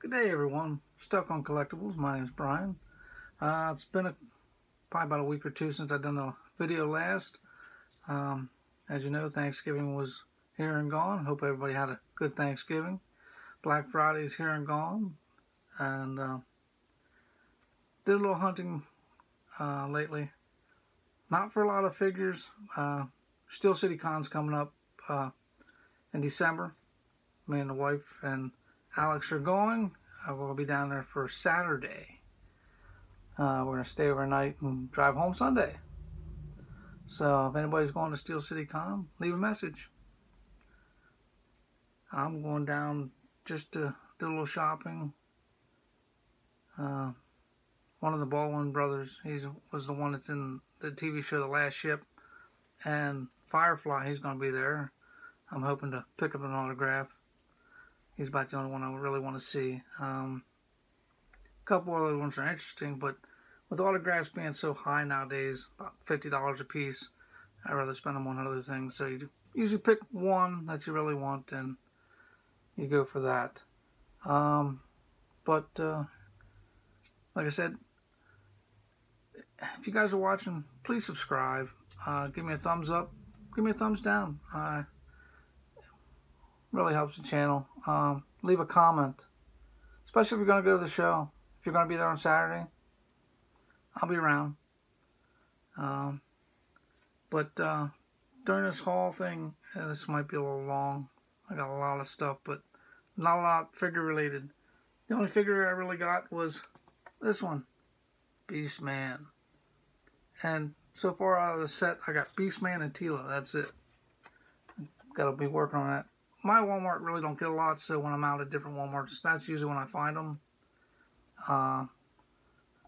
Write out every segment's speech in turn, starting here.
Good day, everyone. Stuck on Collectibles. My name is Brian. It's been probably about a week or two since I've done the video last. As you know, Thanksgiving was here and gone. Hope everybody had a good Thanksgiving. Black Friday is here and gone. And did a little hunting lately. Not for a lot of figures. Steel City Con's coming up in December. Me and the wife and Alex are going. We'll be down there for Saturday. We're going to stay overnight and drive home Sunday. So if anybody's going to Steel City Con, leave a message. I'm going down just to do a little shopping. One of the Baldwin brothers, he was the one that's in the TV show The Last Ship. And Firefly, he's going to be there. I'm hoping to pick up an autograph. He's about the only one I really want to see. A couple other ones are interesting, but with autographs being so high nowadays, about $50 a piece, I'd rather spend them on other things. So you usually pick one that you really want and you go for that. Like I said, if you guys are watching, please subscribe. Give me a thumbs up. Give me a thumbs down. Really helps the channel. Leave a comment, especially if you're going to go to the show. If you're going to be there on Saturday, I'll be around. During this haul thing, this might be a little long. I got a lot of stuff, but not a lot figure related. The only figure I really got was this one, Beastman. And so far out of the set, I got Beastman and Tila. That's it. Got to be working on that. My Walmart really don't get a lot, so when I'm out at different Walmarts, that's usually when I find them. I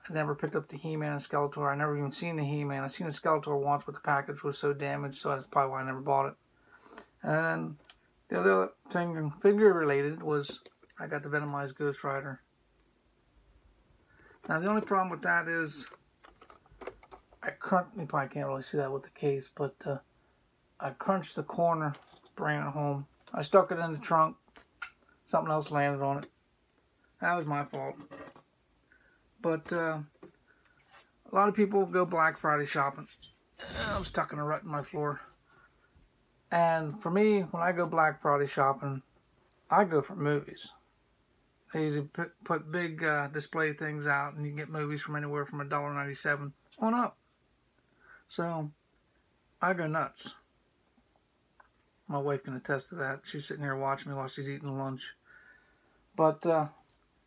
never picked up the He-Man and Skeletor. I never even seen the He-Man. I seen the Skeletor once, but the package was so damaged, so that's probably why I never bought it. And the other thing, figure related, was I got the Venomized Ghost Rider. Now the only problem with that is you probably can't really see that with the case, but I crunched the corner, bringing it home. I stuck it in the trunk. Something else landed on it. That was my fault. But a lot of people go Black Friday shopping. I'm stuck in a rut in my floor. And for me, when I go Black Friday shopping, I go for movies. They usually put big display things out, and you can get movies from anywhere from $1.97 on up. So I go nuts. My wife can attest to that. She's sitting here watching me while she's eating lunch. But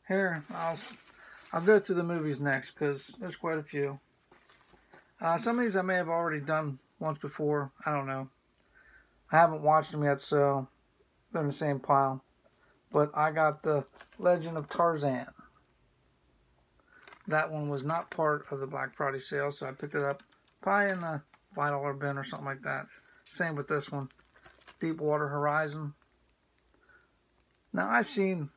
here, I'll go to the movies next because there's quite a few. Some of these I may have already done once before. I don't know. I haven't watched them yet, so they're in the same pile. But I got the Legend of Tarzan. That one was not part of the Black Friday sale, so I picked it up probably in a $5 bin or something like that. Same with this one. Deepwater Horizon. Now, I've seen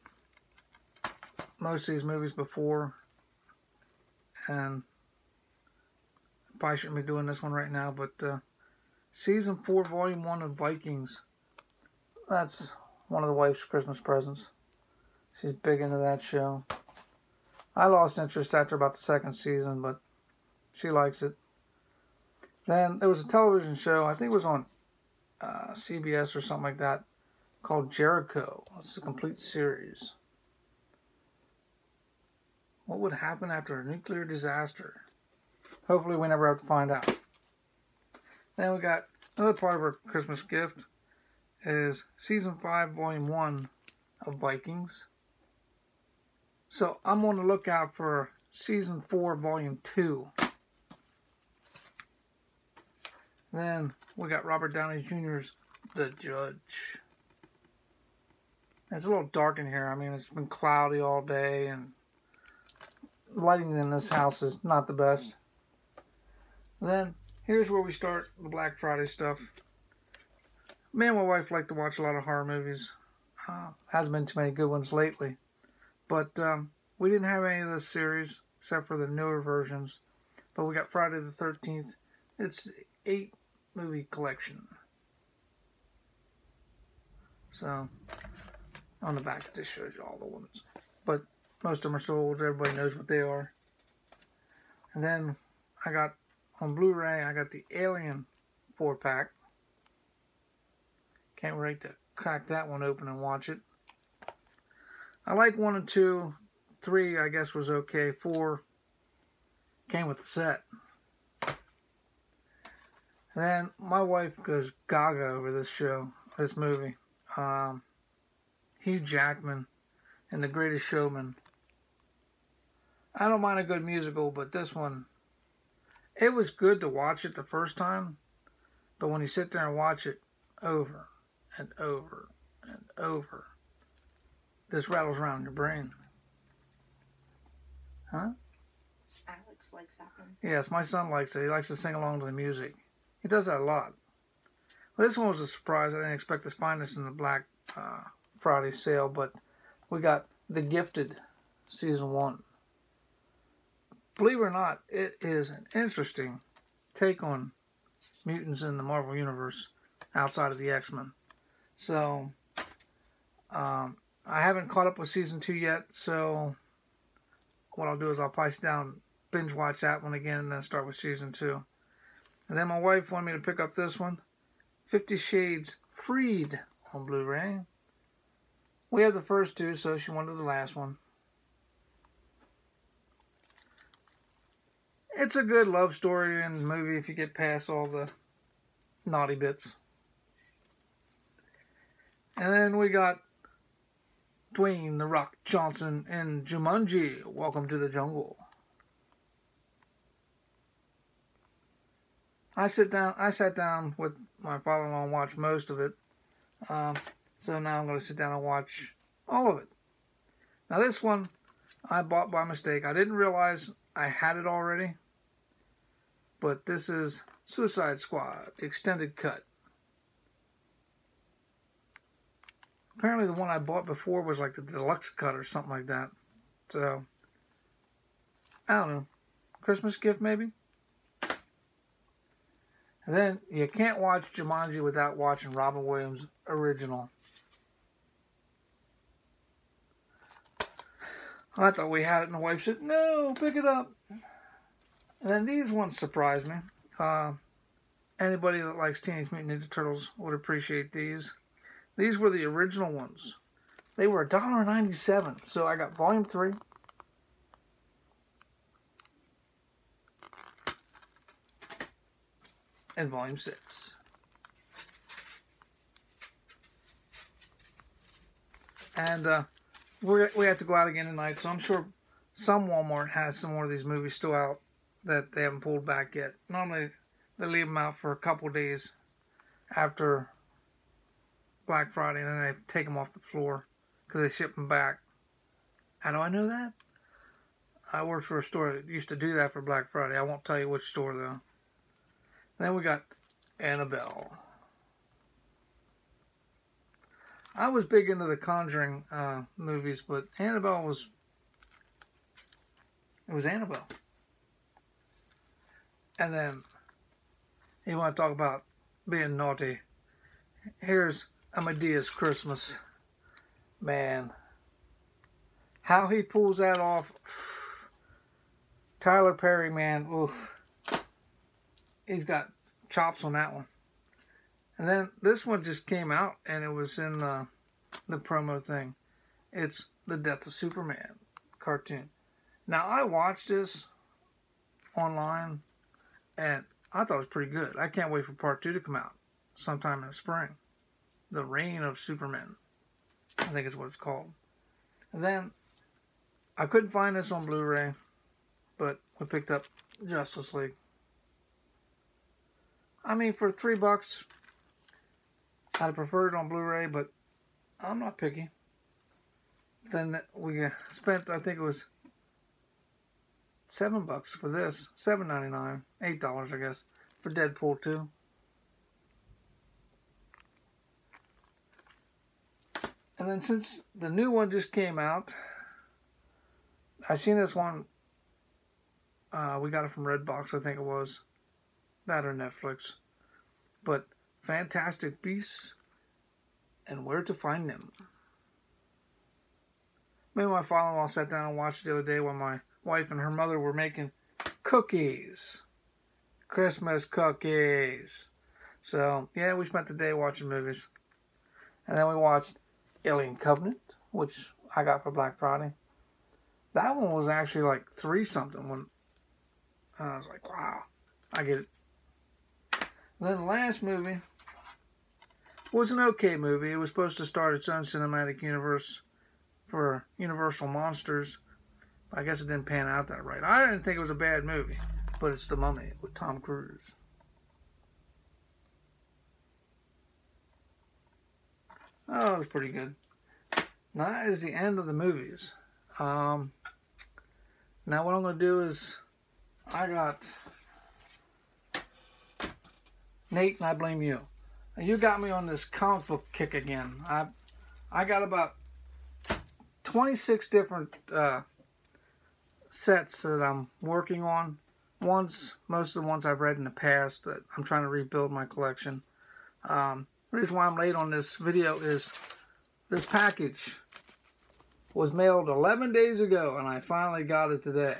most of these movies before, and probably shouldn't be doing this one right now, but Season 4, Volume 1 of Vikings. That's one of the wife's Christmas presents. She's big into that show. I lost interest after about the second season, but she likes it. Then there was a television show, I think it was on CBS or something like that, called Jericho. It's a complete series. What would happen after a nuclear disaster? Hopefully we never have to find out. Then we got another part of our Christmas gift is Season 5, Volume 1 of Vikings. So I'm on the lookout for Season 4, Volume 2. Then we got Robert Downey Jr.'s The Judge. It's a little dark in here. I mean, it's been cloudy all day, and lighting in this house is not the best. Then, here's where we start the Black Friday stuff. Me and my wife like to watch a lot of horror movies. Hasn't been too many good ones lately. But we didn't have any of this series, except for the newer versions. But we got Friday the 13th. It's 8 movie collection. So, on the back, it just shows you all the ones. but most of them are sold. Everybody knows what they are. And then I got, on Blu-ray, I got the Alien 4-pack. Can't wait to crack that one open and watch it. I like 1 and 2. 3, I guess, was okay. 4 came with the set. And then my wife goes gaga over this movie. Hugh Jackman and The Greatest Showman. I don't mind a good musical, but this one, it was good to watch it the first time, but when you sit there and watch it over and over and over, this rattles around your brain. Huh? Alex likes that one. Yes, my son likes it. He likes to sing along to the music. He does that a lot. Well, this one was a surprise. I didn't expect to find this in the Black Friday sale, but we got The Gifted Season 1. Believe it or not, it is an interesting take on mutants in the Marvel Universe outside of the X-Men. So, I haven't caught up with Season 2 yet, so what I'll do is I'll probably sit down, binge watch that one again, and then start with Season 2. And then my wife wanted me to pick up this one, 50 Shades Freed on Blu-ray. We have the first 2, so she wanted the last one. It's a good love story and movie if you get past all the naughty bits. And then we got Dwayne "The Rock" Johnson in Jumanji, Welcome to the Jungle. I sat down with my father-in-law and watched most of it. So now I'm going to sit down and watch all of it. Now this one I bought by mistake. I didn't realize I had it already. But this is Suicide Squad, the extended cut. Apparently the one I bought before was like the deluxe cut or something like that. So, I don't know. Christmas gift maybe? And then you can't watch Jumanji without watching Robin Williams' original. I thought we had it, and the wife said, "No, pick it up." And then these ones surprised me. Anybody that likes Teenage Mutant Ninja Turtles would appreciate these. These were the original ones. They were $1.97. So I got Volume 3. And Volume 6. And we have to go out again tonight, so I'm sure some Walmart has some more of these movies still out that they haven't pulled back yet. Normally, they leave them out for a couple days after Black Friday, and then they take them off the floor because they ship them back. How do I know that? I worked for a store that used to do that for Black Friday. I won't tell you which store, though. Then we got Annabelle. I was big into the Conjuring movies, but Annabelle was... It was Annabelle. And then, you want to talk about being naughty. Here's Amadeus Christmas. Man. How he pulls that off. Tyler Perry, man. Oof. He's got chops on that one. And then this one just came out, and it was in the promo thing. It's The Death of Superman cartoon. Now, I watched this online, and I thought it was pretty good. I can't wait for part 2 to come out sometime in the spring. The Reign of Superman, I think is what it's called. And then, I couldn't find this on Blu-ray, but we picked up Justice League. I mean, for $3, I'd prefer it on Blu-ray, but I'm not picky. Then we spent, I think it was $7 for this, $7.99, $8, I guess, for Deadpool 2. And then since the new one just came out, I seen this one. We got it from Redbox, I think it was. That or Netflix. But Fantastic Beasts and Where to Find Them. Me and my father-in-law sat down and watched it the other day when my wife and her mother were making cookies. Christmas cookies. So, yeah, we spent the day watching movies. And then we watched Alien Covenant, which I got for Black Friday. That one was actually like 3 something when I was like, wow, I get it. And then the last movie was an okay movie. It was supposed to start its own cinematic universe for Universal Monsters. I guess it didn't pan out that right. I didn't think it was a bad movie, but it's The Mummy with Tom Cruise. Oh, it was pretty good. Now that is the end of the movies. Now what I'm going to do is, I got Nate and I blame you. You got me on this comic book kick again. I got about 26 different sets that I'm working on. Most of the ones I've read in the past that I'm trying to rebuild my collection. The reason why I'm late on this video is this package was mailed 11 days ago and I finally got it today.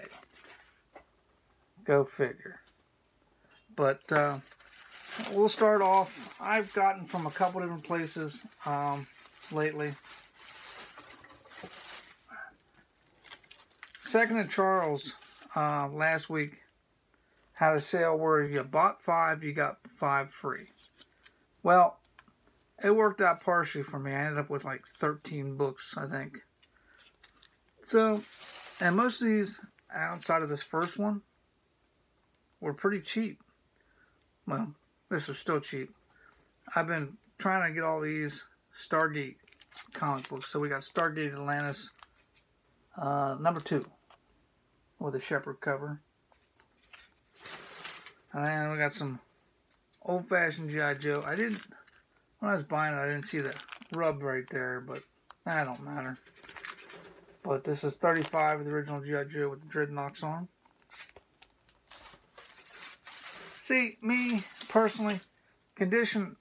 Go figure. But we'll start off. I've gotten from a couple different places lately. Second and Charles last week had a sale where you bought 5, you got 5 free. Well, it worked out partially for me. I ended up with like 13 books, I think. So, and most of these, outside of this first one, were pretty cheap. Well, this is still cheap. I've been trying to get all these Stargate comic books. So we got Stargate Atlantis number 2 with a shepherd cover. And then we got some old-fashioned G.I. Joe. When I was buying it, I didn't see the rub right there, but that don't matter. But this is 35 of the original G.I. Joe with the dreadnoughts on. See, me, personally, condition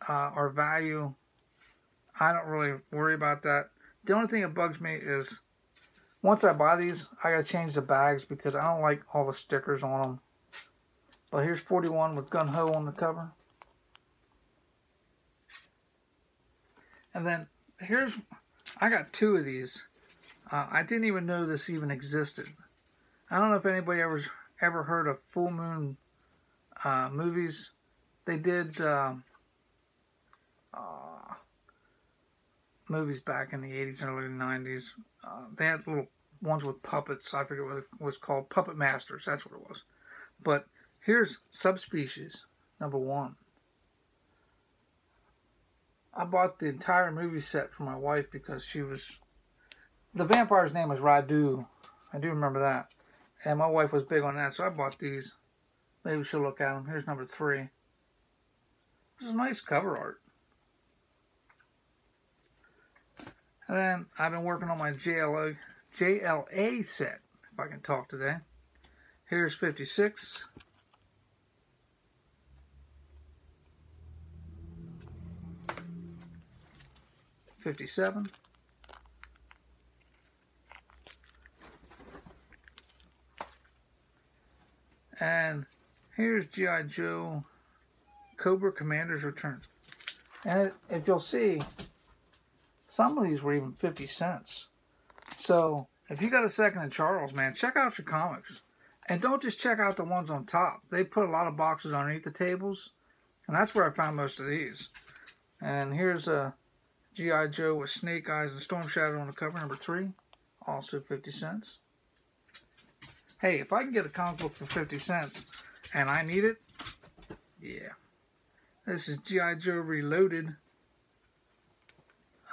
or value, I don't really worry about that. The only thing that bugs me is, once I buy these, I gotta change the bags because I don't like all the stickers on them. But here's 41 with Gun Ho on the cover. And then I got 2 of these. I didn't even know this even existed. I don't know if anybody ever heard of Full Moon movies. They did movies back in the 80s and early 90s. They had little ones with puppets. I forget what it was called. Puppet Masters, that's what it was. But here's Subspecies, number 1. I bought the entire movie set for my wife because the vampire's name was Radu. I do remember that. And my wife was big on that, so I bought these. Maybe she'll look at them. Here's number 3. This is nice cover art. And then I've been working on my JLA set, if I can talk today. Here's 56. '57. And here's G.I. Joe Cobra Commander's Return. And if you'll see, some of these were even 50 cents. So if you got a second in Charles, man, check out your comics. And don't just check out the ones on top. They put a lot of boxes underneath the tables. And that's where I found most of these. And here's a G.I. Joe with Snake Eyes and Storm Shadow on the cover, number 3. Also 50 cents. Hey, if I can get a comic book for 50 cents and I need it, yeah. This is G.I. Joe Reloaded,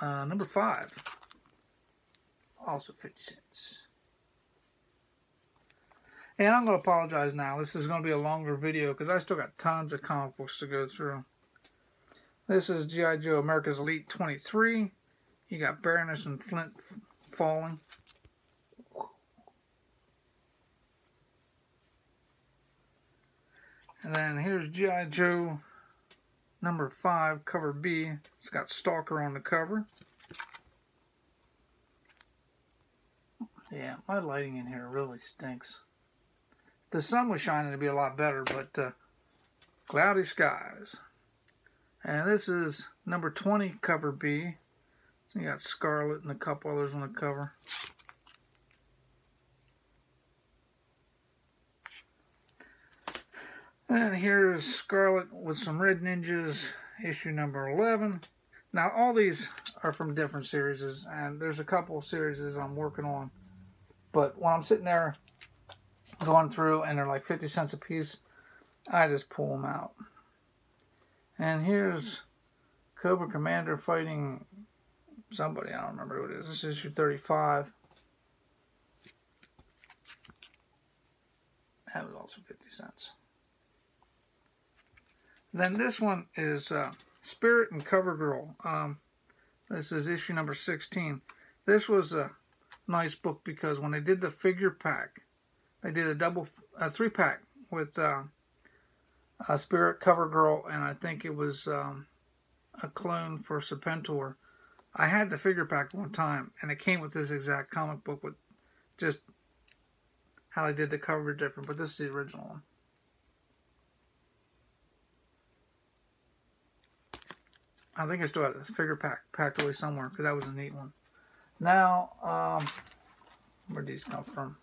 number 5. Also 50 cents. And I'm going to apologize now. This is going to be a longer video because I still got tons of comic books to go through. This is G.I. Joe America's Elite 23. You got Baroness and Flint falling. And then here's G.I. Joe number 5, cover B. It's got Stalker on the cover. Yeah, my lighting in here really stinks. The sun was shining to be a lot better, but cloudy skies. And this is number 20, cover B. So you got Scarlet and a couple others on the cover. And here's Scarlet with some Red Ninjas, issue number 11. Now, all these are from different series, and there's a couple of series I'm working on. But when I'm sitting there going through and they're like 50 cents a piece, I just pull them out. And here's Cobra Commander fighting somebody. I don't remember who it is. This is issue 35. That was also 50 cents. Then this one is Spirit and Covergirl. This is issue number 16. This was a nice book because when they did the figure pack, they did a 3-pack with Spirit, Covergirl, and I think it was a clone for Serpentor. I had the figure pack one time, and it came with this exact comic book with just how they did the cover different, but this is the original one. I think I still had this figure packed away somewhere because that was a neat one. Now, where'd these come from?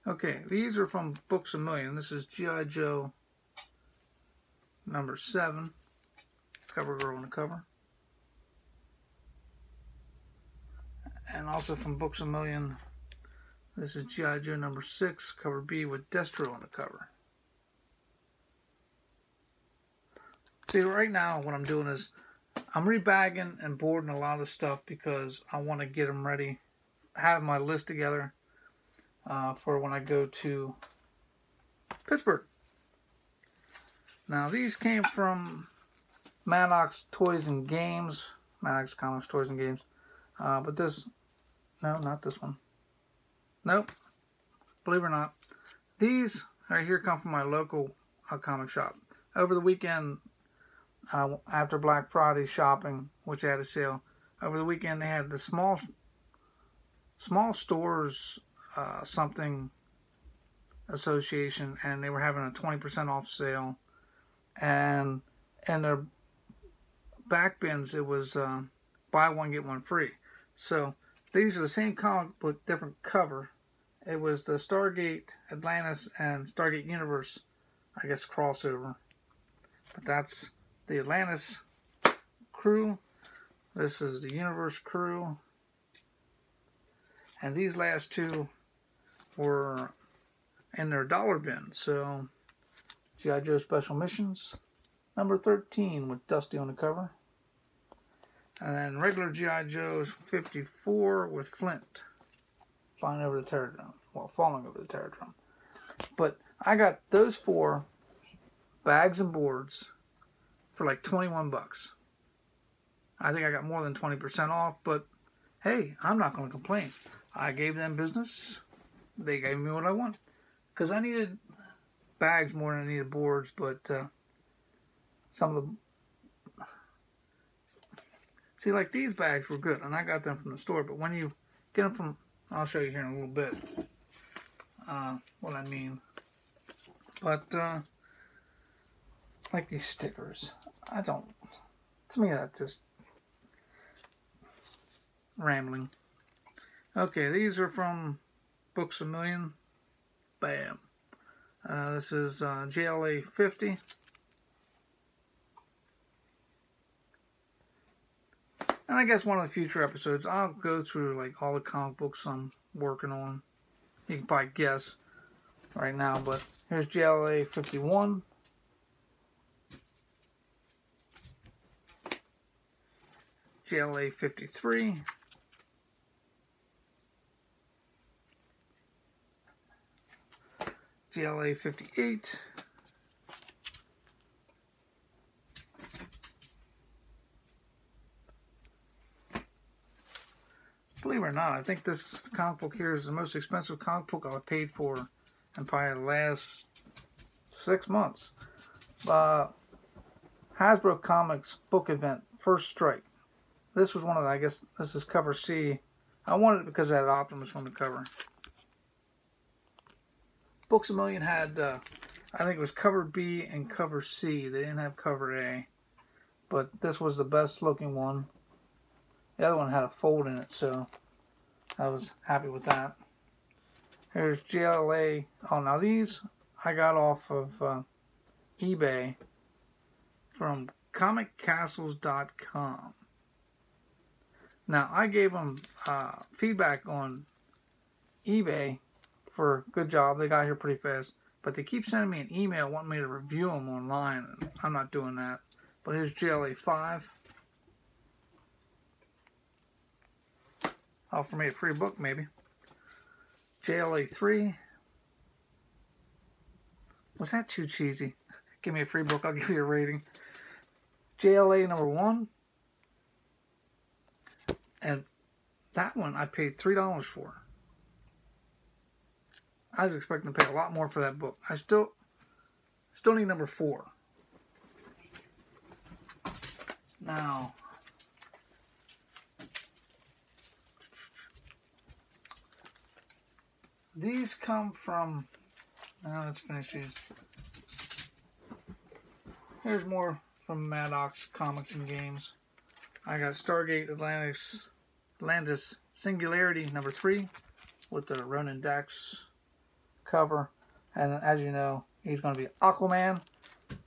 Okay, these are from Books A Million. This is G.I. Joe number 7. Covergirl on the cover. And also from Books A Million, this is G.I. Joe number 6, cover B, with Destro on the cover. See, right now what I'm doing is I'm rebagging and boarding a lot of stuff because I want to get them ready, have my list together for when I go to Pittsburgh. Now, these came from Maddox Toys and Games, Maddox Comics Toys and Games, but this, no, not this one. Nope, believe it or not, these right here come from my local comic shop. Over the weekend, after Black Friday shopping, which had a sale, over the weekend they had the small stores something association, and they were having a 20% off sale, and in their back bins it was buy one get one free. So these are the same comic but different cover. It was the Stargate Atlantis and Stargate Universe, I guess, crossover. But that's the Atlantis crew. This is the Universe crew. And these last two were in their dollar bin. So, G.I. Joe Special Missions, number 13 with Dusty on the cover. And then regular G.I. Joe's 54 with Flint flying over the Terradrome. Well, falling over the Terradrome. But I got those 4 bags and boards for like 21 bucks. I think I got more than 20% off, but hey, I'm not going to complain. I gave them business. They gave me what I wanted. Because I needed bags more than I needed boards, but some of the... See, like these bags were good, and I got them from the store, but when you get them from... I'll show you here in a little bit what I mean. But, like these stickers, I don't... To me, that's just rambling. Okay, these are from Books A Million. Bam. This is JLA 50. And I guess one of the future episodes, I'll go through like all the comic books I'm working on. You can probably guess right now, but here's JLA 51. JLA 53. JLA 58. Believe it or not, I think this comic book here is the most expensive comic book I've paid for in probably the last 6 months. Hasbro Comics book event, First Strike. This was one of the, I guess this is cover C. I wanted it because it had Optimus on the cover. Books A Million had, I think it was cover B and cover C. They didn't have cover A. But this was the best looking one. The other one had a fold in it, so I was happy with that. Here's GLA. Oh, now these I got off of eBay from comiccastles.com. Now, I gave them feedback on eBay for good job. They got here pretty fast. But they keep sending me an email wanting me to review them online. And I'm not doing that. But here's GLA 5. Offer me a free book, maybe. JLA 3. Was that too cheesy? Give me a free book, I'll give you a rating. JLA number 1. And that one I paid $3 for. I was expecting to pay a lot more for that book. I still need number 4. Now, these come from, now let's finish these. Here's more from Maddox Comics and Games. I got Stargate Atlantis Singularity number 3 with the Ronan Dax cover. And as you know, he's going to be Aquaman.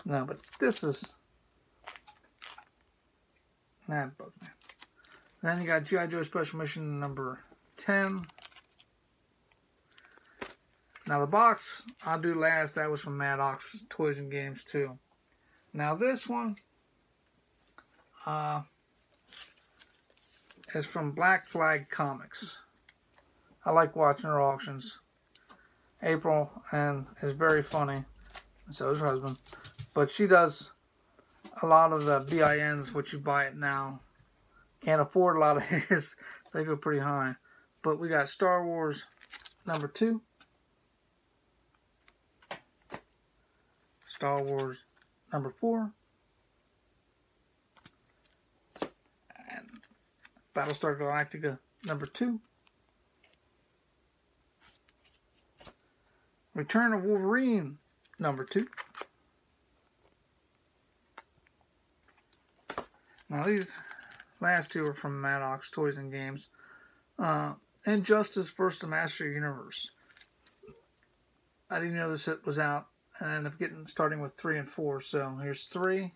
No, but this is, that bugs me. Then you got G.I. Joe Special Mission number 10. Now the box I'll do last, that was from Maddox Toys and Games too. Now this one is from Black Flag Comics. I like watching her auctions. April, and is very funny. So is her husband. But she does a lot of the BINs, which you buy it now. Can't afford a lot of his. They go pretty high. But we got Star Wars number 2. Star Wars number 4. And Battlestar Galactica number 2. Return of Wolverine number 2. Now these last two are from Maddox Toys and Games. Injustice First to Master Universe. I didn't know this set was out. And I ended up starting with 3 and 4. So here's 3.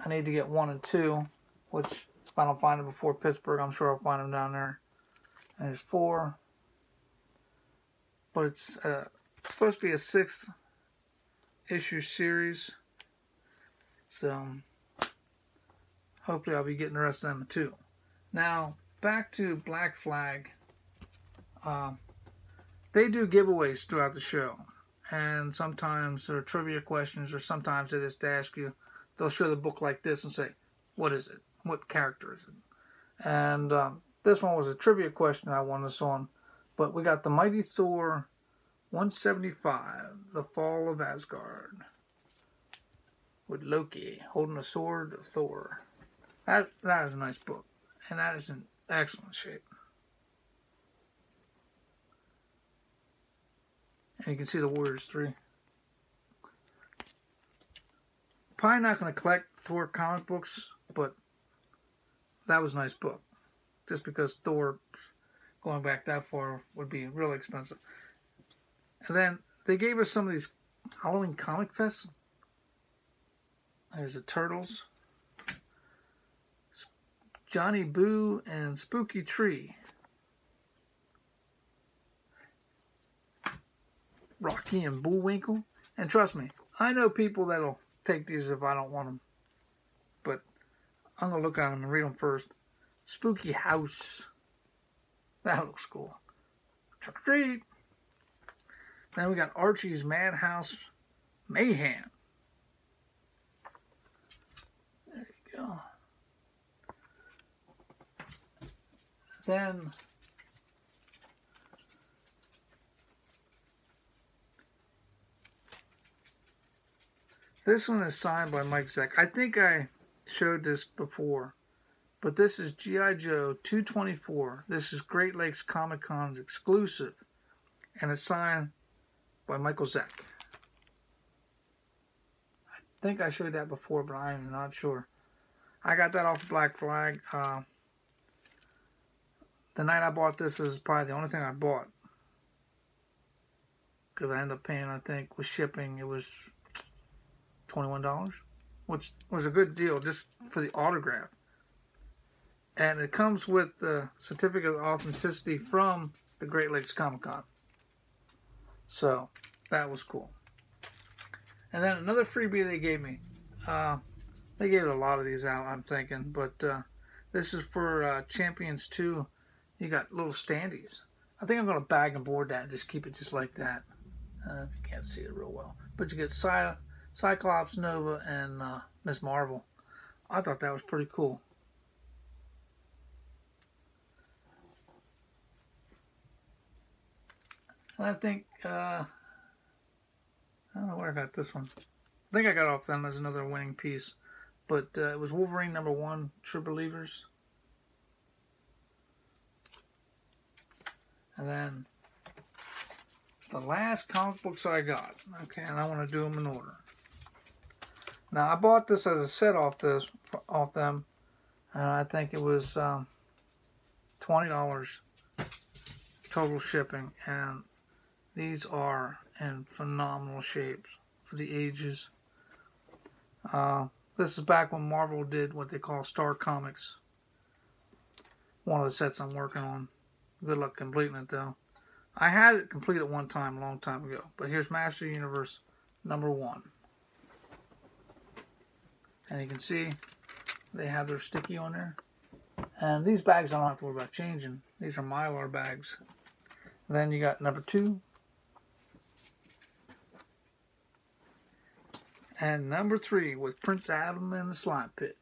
I need to get 1 and 2. Which if I don't find them before Pittsburgh, I'm sure I'll find them down there. And there's 4. But it's supposed to be a 6 issue series. So hopefully I'll be getting the rest of them too. Now back to Black Flag. They do giveaways throughout the show. And sometimes there are trivia questions, or sometimes they just ask you, they'll show the book like this and say, what is it? What character is it? And this one was a trivia question I won this on. But we got the Mighty Thor 175, The Fall of Asgard. With Loki holding a sword of Thor. That is a nice book. And that is in excellent shape. And you can see the Warriors 3. Probably not going to collect Thor comic books, but that was a nice book. Just because Thor, going back that far, would be really expensive. And then they gave us some of these Halloween Comic Fests. There's the Turtles. Johnny Boo and Spooky Tree. Rocky and Bullwinkle. And trust me, I know people that'll take these if I don't want them. But I'm going to look at them and read them first. Spooky House. That looks cool. Trick or treat. Then we got Archie's Madhouse Mayhem. There you go. Then this one is signed by Mike Zeck. I think I showed this before, But this is G.I. Joe 224. This is Great Lakes Comic Con's exclusive. And it's signed by Michael Zeck. I think I showed that before, but I'm not sure. I got that off Black Flag. The night I bought this is probably the only thing I bought. Because I ended up paying, I think, with shipping, it was $21. Which was a good deal just for the autograph. And it comes with the certificate of authenticity from the Great Lakes Comic Con. So, that was cool. And then another freebie they gave me. They gave a lot of these out, I'm thinking. But this is for Champions 2. You got little standees. I think I'm going to bag and board that and just keep it just like that. If you can't see it real well. But you get Cyclops, Nova, and Ms. Marvel. I thought that was pretty cool. And I think, I don't know where I got this one. I think I got off them as another winning piece. But it was Wolverine #1, True Believers. And then the last comic books I got. Okay, and I want to do them in order. Now, I bought this as a set off them. And I think it was $20 total shipping. And these are in phenomenal shapes for the ages. This is back when Marvel did what they call Star Comics. One of the sets I'm working on. Good luck completing it though. I had it complete at one time, a long time ago. But here's Master Universe #1. And you can see they have their sticky on there. And these bags I don't have to worry about changing. These are Mylar bags. Then you got #2. And #3 with Prince Adam and the Slime Pit.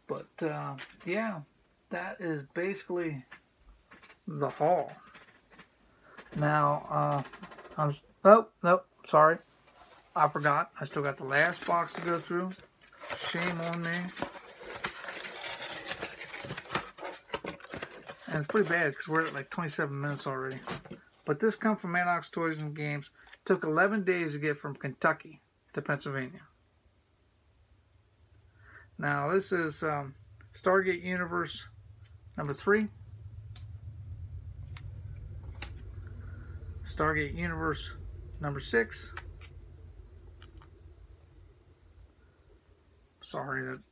But, yeah, that is basically the haul. Now, nope, sorry. I forgot. I still got the last box to go through. Shame on me. And it's pretty bad because we're at like 27 minutes already. But this comes from Maddox Toys and Games. It took 11 days to get from Kentucky to Pennsylvania. Now this is Stargate Universe #3. Stargate Universe #6. Sorry that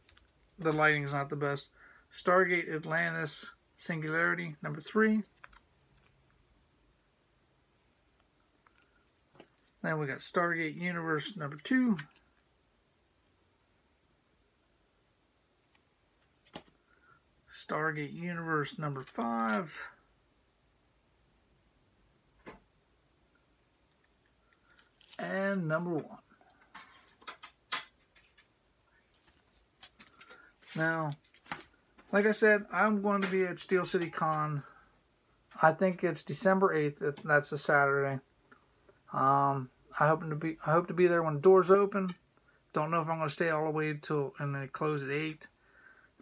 the lighting is not the best. Stargate Atlantis Singularity #3. Then we got Stargate Universe #2. Stargate Universe #5. And #1. Now, like I said, I'm going to be at Steel City Con. I think it's December 8th. That's a Saturday. I hope to be there when the doors open. Don't know if I'm going to stay all the way till and they close at 8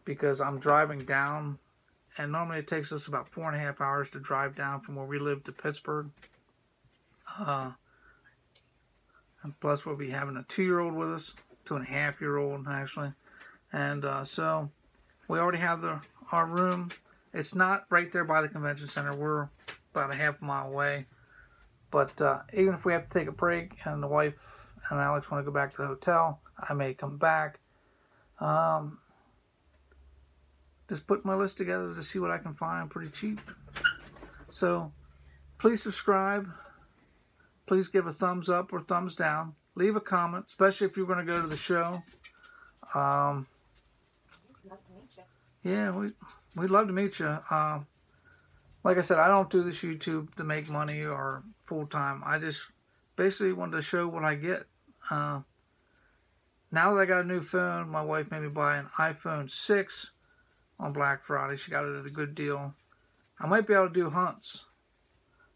because I'm driving down, and normally it takes us about 4.5 hours to drive down from where we live to Pittsburgh. And plus we'll be having a 2-year-old with us, 2.5-year-old actually, and so we already have our room. It's not right there by the convention center. We're about a half mile away. But even if we have to take a break and the wife and Alex want to go back to the hotel, I may come back. Just put my list together to see what I can find pretty cheap. So please subscribe. Please give a thumbs up or thumbs down. Leave a comment, especially if you're going to go to the show. Yeah, we'd love to meet you. Like I said, I don't do this YouTube to make money or full-time. I just basically wanted to show what I get. Now that I got a new phone, my wife made me buy an iPhone 6 on Black Friday. She got it at a good deal. I might be able to do hunts.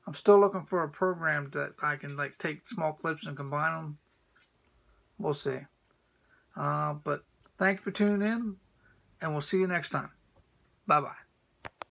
I'm still looking for a program that I can like take small clips and combine them. We'll see. But thank you for tuning in, and we'll see you next time. Bye-bye.